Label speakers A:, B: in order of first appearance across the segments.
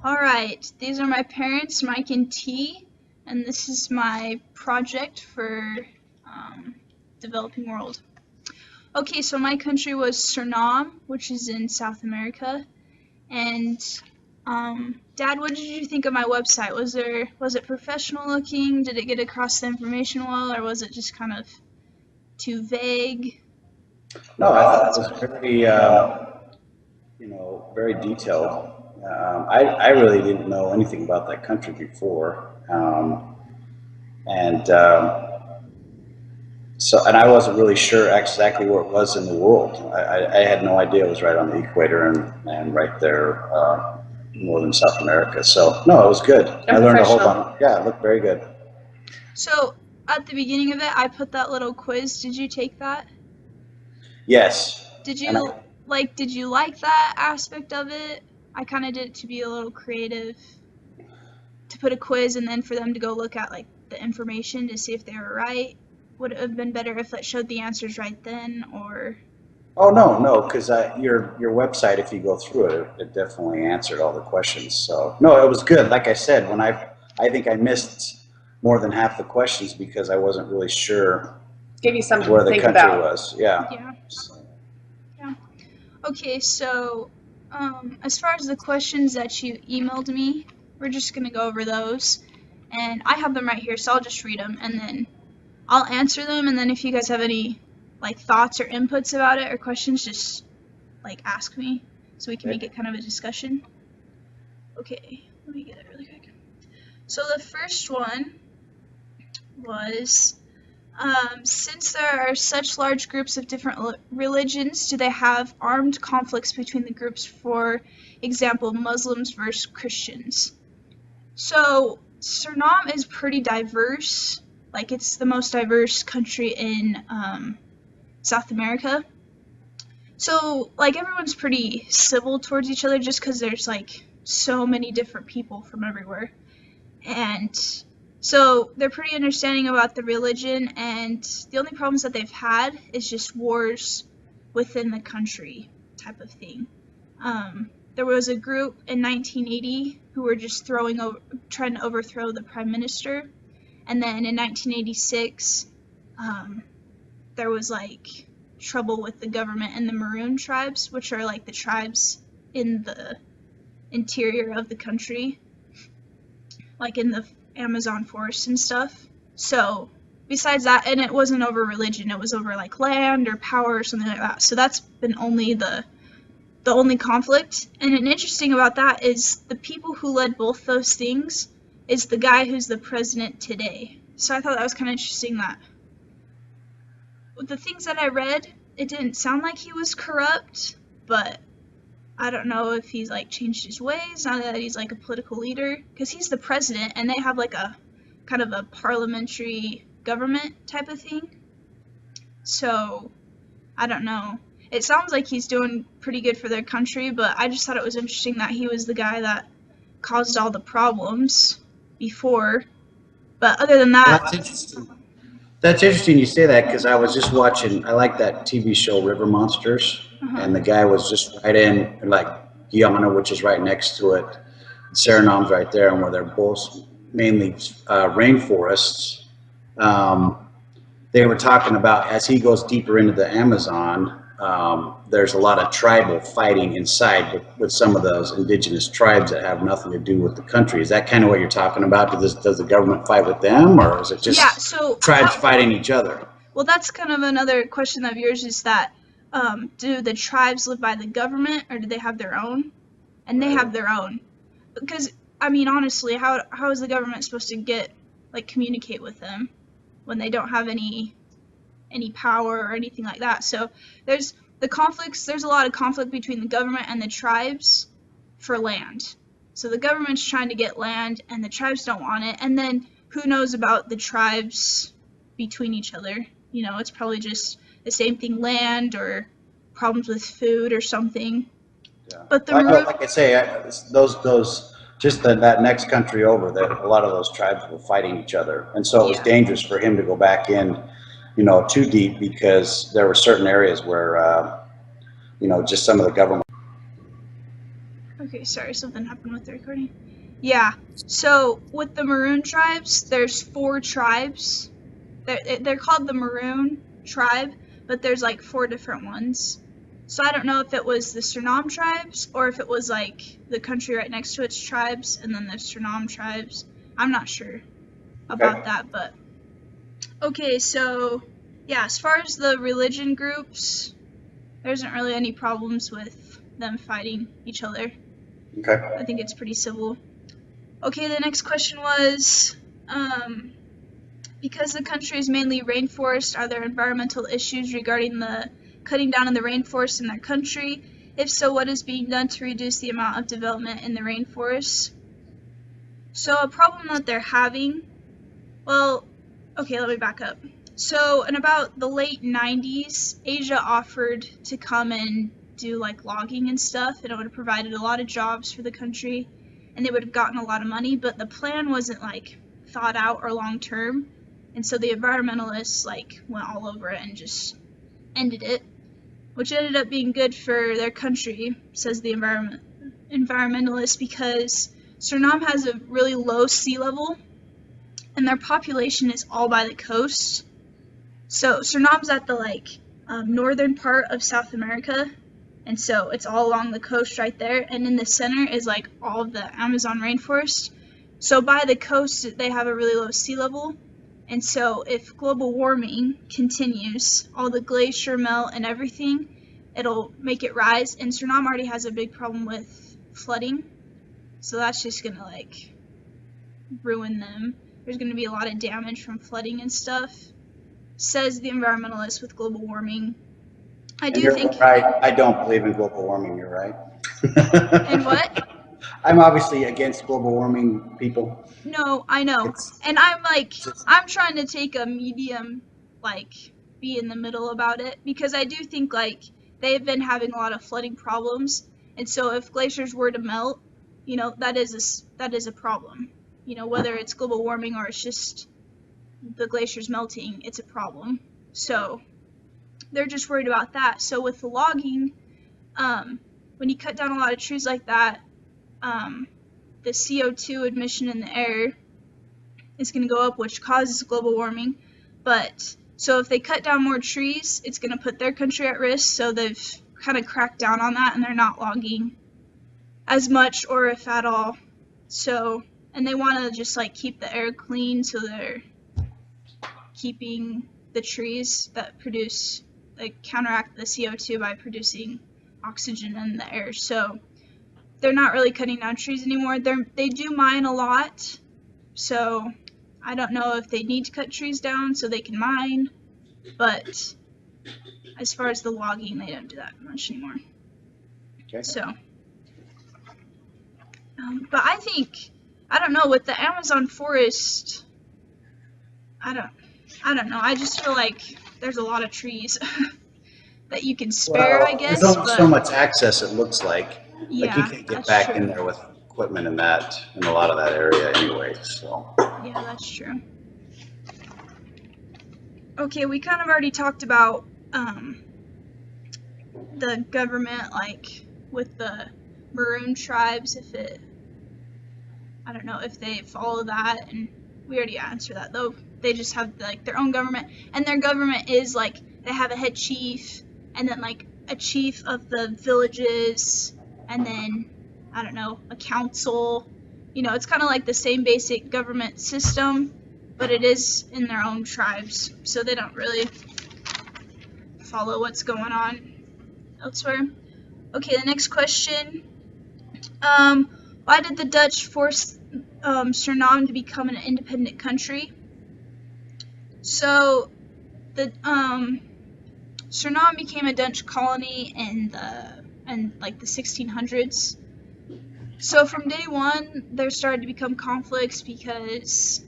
A: Alright, these are my parents, Mike and T, and this is my project for developing world. Okay, so my country was Suriname, which is in South America, and Dad, what did you think of my website? Was it professional looking? Did it get across the information well, or was it just kind of too vague?
B: No, I thought it was very, very detailed. I really didn't know anything about that country before, and and I wasn't really sure exactly where it was in the world. I had no idea it was right on the equator and right there, northern South America. So no, it was good. I learned a whole lot. Yeah, it looked very good.
A: So at the beginning of it, I put that little quiz. Did you take that?
B: Yes.
A: Did
B: And
A: you did you like that aspect of it? I kind of did it to be a little creative, to put a quiz and then for them to go look at like the information to see if they were right. Would it have been better if it showed the answers right then, or?
B: Oh no, because your website, if you go through it, it definitely answered all the questions. So no, it was good. Like I said, I think I missed more than half the questions because I wasn't really sure
C: Give you something
B: where
C: to
B: the
C: think
B: country
C: about.
B: was. Yeah.
A: Yeah. Yeah. Okay, so as far as the questions that you emailed me, we're just gonna go over those, and I have them right here, so I'll just read them and then I'll answer them, and then if you guys have any like thoughts or inputs about it or questions, just like ask me so we can make it kind of a discussion. Okay, let me get it really quick. So the first one was, since there are such large groups of different religions, do they have armed conflicts between the groups, for example, Muslims versus Christians? So Suriname is pretty diverse. Like, it's the most diverse country in South America. So, like, everyone's pretty civil towards each other just because there's, like, so many different people from everywhere. And so they're pretty understanding about the religion, and the only problems that they've had is just wars within the country type of thing. There was a group in 1980 who were just trying to overthrow the prime minister. And then in 1986, there was like trouble with the government and the Maroon tribes, which are like the tribes in the interior of the country, like in the Amazon forest and stuff. So besides that, and it wasn't over religion, it was over like land or power or something like that. So that's been only the only conflict. And an interesting about that is the people who led both those things is the guy who's the president today. So I thought that was kind of interesting that with the things that I read, it didn't sound like he was corrupt, but I don't know if he's like changed his ways now that he's like a political leader, because he's the president and they have like a kind of a parliamentary government type of thing. So I don't know. It sounds like he's doing pretty good for their country, but I just thought it was interesting that he was the guy that caused all the problems before. But other than that,
B: That's interesting. That's interesting you say that because I was just watching. I like that TV show River Monsters, and the guy was just right in like Guyana, which is right next to it. Suriname's right there, and where they're both mainly rainforests. They were talking about as he goes deeper into the Amazon, there's a lot of tribal fighting inside with some of those indigenous tribes that have nothing to do with the country. Is that kind of what you're talking about? Does the government fight with them, or is it just tribes fighting each other?
A: Well, that's kind of another question of yours, is that do the tribes live by the government or do they have their own? And they have their own. Because, I mean, honestly, how is the government supposed to communicate with them when they don't have any power or anything like that? So there's a lot of conflict between the government and the tribes for land. So the government's trying to get land and the tribes don't want it, and then who knows about the tribes between each other? You know, it's probably just the same thing, land or problems with food or something.
B: Yeah.
A: But
B: like I say, those just that next country over, that a lot of those tribes were fighting each other, and so it was dangerous for him to go back in, too deep, because there were certain areas where, just some of the government
A: Okay, sorry, something happened with the recording. Yeah, so with the Maroon tribes, there's 4 tribes. They're called the Maroon tribe, but there's like 4 different ones. So I don't know if it was the Suriname tribes or if it was like the country right next to its tribes and then the Suriname tribes. I'm not sure about that, but okay, so yeah, as far as the religion groups, there isn't really any problems with them fighting each other.
B: Okay.
A: I think it's pretty civil. Okay, the next question was, because the country is mainly rainforest, are there environmental issues regarding the cutting down of the rainforest in their country? If so, what is being done to reduce the amount of development in the rainforest? So a problem that they're having, well, okay, let me back up. So in about the late 90s, Asia offered to come and do like logging and stuff, and it would have provided a lot of jobs for the country, and they would have gotten a lot of money, but the plan wasn't like thought out or long term, and so the environmentalists like went all over it and just ended it, which ended up being good for their country, says the environmentalist, because Suriname has a really low sea level, and their population is all by the coast. So Suriname's at the northern part of South America, and so it's all along the coast right there, and in the center is like all of the Amazon rainforest. So by the coast they have a really low sea level, and so if global warming continues, all the glacier melt and everything, it'll make it rise, and Suriname already has a big problem with flooding, so that's just gonna like ruin them. There's gonna be a lot of damage from flooding and stuff, says the environmentalist with global warming. I do think.
B: Right. I don't believe in global warming. You're right.
A: And what?
B: I'm obviously against global warming, people.
A: No, I know. And I'm trying to take a medium, be in the middle about it, because I do think, they've been having a lot of flooding problems, and so if glaciers were to melt, that is a problem. Whether it's global warming or it's just the glaciers melting, it's a problem. So they're just worried about that. So with the logging, when you cut down a lot of trees like that, the CO2 emission in the air is going to go up, which causes global warming. But so if they cut down more trees, it's going to put their country at risk. So they've kind of cracked down on that, and they're not logging as much, or if at all. So, and they want to just keep the air clean, so they're keeping the trees that counteract the CO2 by producing oxygen in the air. So they're not really cutting down trees anymore. They do mine a lot, so I don't know if they need to cut trees down so they can mine, but as far as the logging, they don't do that much anymore.
B: Okay.
A: So, but I think, I don't know, with the Amazon forest, I don't know. I just feel like there's a lot of trees that you can spare, I guess.
B: There's only so much access, it looks like.
A: Yeah,
B: you can't get back in there with equipment in a lot of that area anyway, so.
A: Yeah, that's true. Okay, we kind of already talked about the government, with the Maroon tribes, I don't know if they follow that, and we already answered that, though. They just have their own government, and their government is they have a head chief, and then a chief of the villages, and then I don't know, a council. It's kind of like the same basic government system, but it is in their own tribes, so they don't really follow what's going on elsewhere. Okay, the next question. Why did the Dutch force Suriname to become an independent country? So the Suriname became a Dutch colony in the 1600s. So from day one, there started to become conflicts because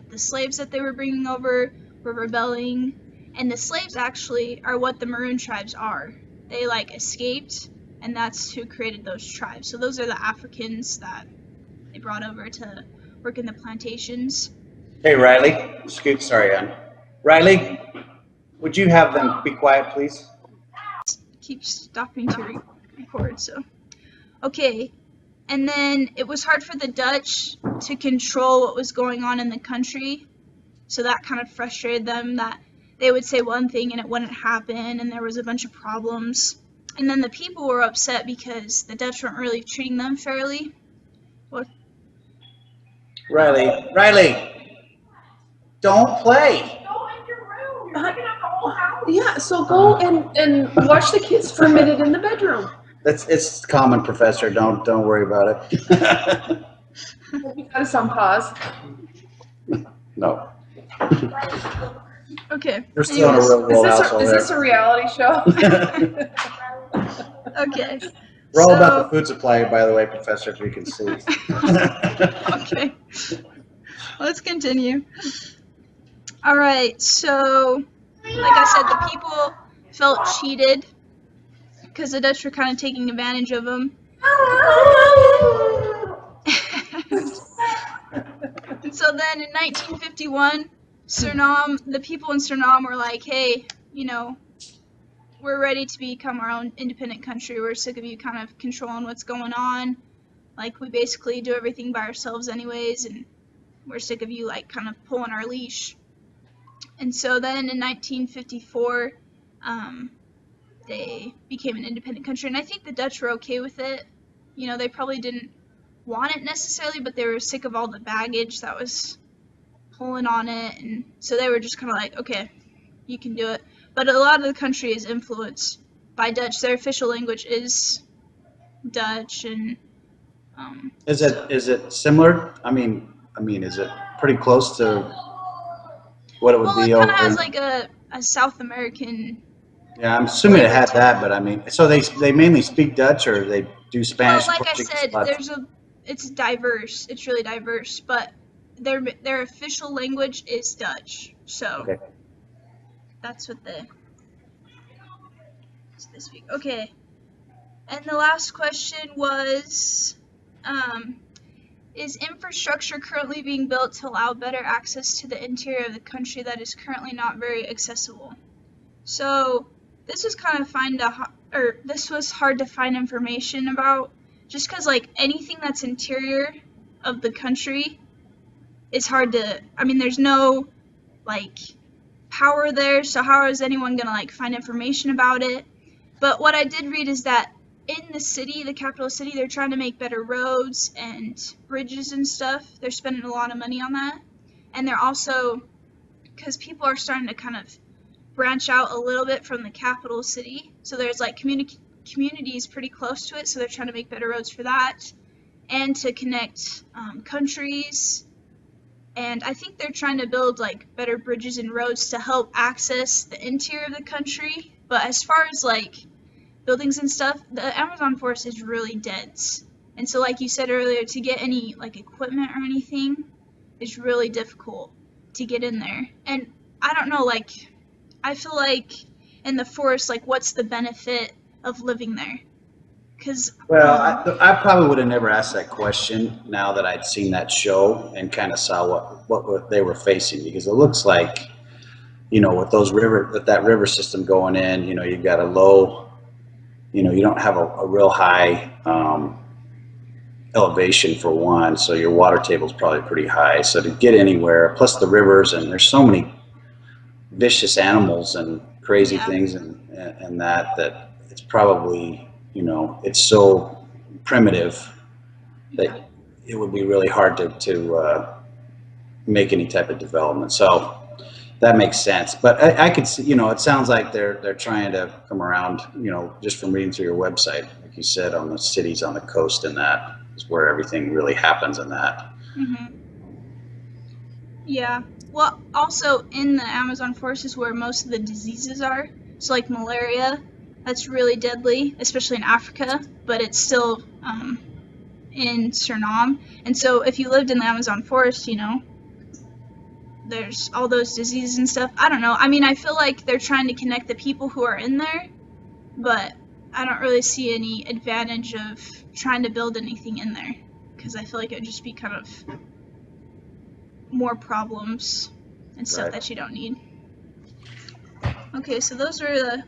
A: the slaves that they were bringing over were rebelling, and the slaves actually are what the Maroon tribes are. They escaped, and that's who created those tribes. So those are the Africans that they brought over to work in the plantations.
B: Hey, Riley. Sorry, Ann. Riley, would you have them be quiet, please?
A: Keep stopping to record, so. Okay, and then it was hard for the Dutch to control what was going on in the country, so that kind of frustrated them, that they would say one thing and it wouldn't happen, and there was a bunch of problems. And then the people were upset because the Dutch weren't really treating them fairly. What?
B: Riley, don't play.
C: Go in your room. You're taking up the whole house. Yeah, so go and watch the kids for a minute in the bedroom.
B: It's common, Professor. Don't worry about it.
C: We got us on pause.
B: No.
A: Okay.
B: We're still in a real world household.
C: Is this a reality show?
A: Okay.
B: We're all about the food supply, by the way, Professor, if you can see.
A: Okay. Let's continue. All right. So, like I said, the people felt cheated because the Dutch were kind of taking advantage of them. And so then in 1951, Suriname, the people in Suriname were like, hey, we're ready to become our own independent country. We're sick of you kind of controlling what's going on. Like, we basically do everything by ourselves anyways, and we're sick of you, like, kind of pulling our leash. And so then in 1954, they became an independent country, and I think the Dutch were okay with it. They probably didn't want it necessarily, but they were sick of all the baggage that was pulling on it, and so they were just kind of like, okay, you can do it. But a lot of the country is influenced by Dutch. Their official language is Dutch, and
B: Is it similar? I mean, is it pretty close to what it would be
A: it
B: over?
A: kind of has like a South American.
B: Yeah, I'm assuming it had that, but I mean, so they mainly speak Dutch, or they do Spanish?
A: Well, like
B: Portuguese,
A: I said, it's diverse. It's really diverse, but their official language is Dutch. So
B: okay.
A: That's what they speak. Okay. And the last question was, is infrastructure currently being built to allow better access to the interior of the country that is currently not very accessible? So this was this was hard to find information about, just because like anything that's interior of the country is hard to. I mean, there's no like power there, so how is anyone gonna like find information about it? But what I did read is that in the city, the capital city, they're trying to make better roads and bridges and stuff. They're spending a lot of money on that, and they're also, because people are starting to kind of branch out a little bit from the capital city, so there's like communities pretty close to it, so they're trying to make better roads for that and to connect countries. And I think they're trying to build like better bridges and roads to help access the interior of the country. But as far as like buildings and stuff, the Amazon forest is really dense. And so like you said earlier, to get any like equipment or anything is really difficult to get in there. And I don't know, like I feel like in the forest, like what's the benefit of living there?
B: Well, I probably would have never asked that question now that I'd seen that show and kind of saw what they were facing, because it looks like, with that river system going in, you've got a low, you don't have a real high elevation for one, so your water table is probably pretty high. So to get anywhere, plus the rivers, and there's so many vicious animals and crazy things and that it's probably, it's so primitive that it would be really hard to make any type of development. So that makes sense. But I could see, it sounds like they're trying to come around, just from reading through your website, like you said, on the cities on the coast, and that is where everything really happens in that.
A: Mm-hmm. Yeah. Well, also in the Amazon forest is where most of the diseases are. So like malaria, that's really deadly, especially in Africa, but it's still in Suriname. And so if you lived in the Amazon forest, there's all those diseases and stuff. I don't know. I mean, I feel like they're trying to connect the people who are in there, but I don't really see any advantage of trying to build anything in there, because I feel like it would just be kind of more problems and stuff that you don't need. Okay, so those are the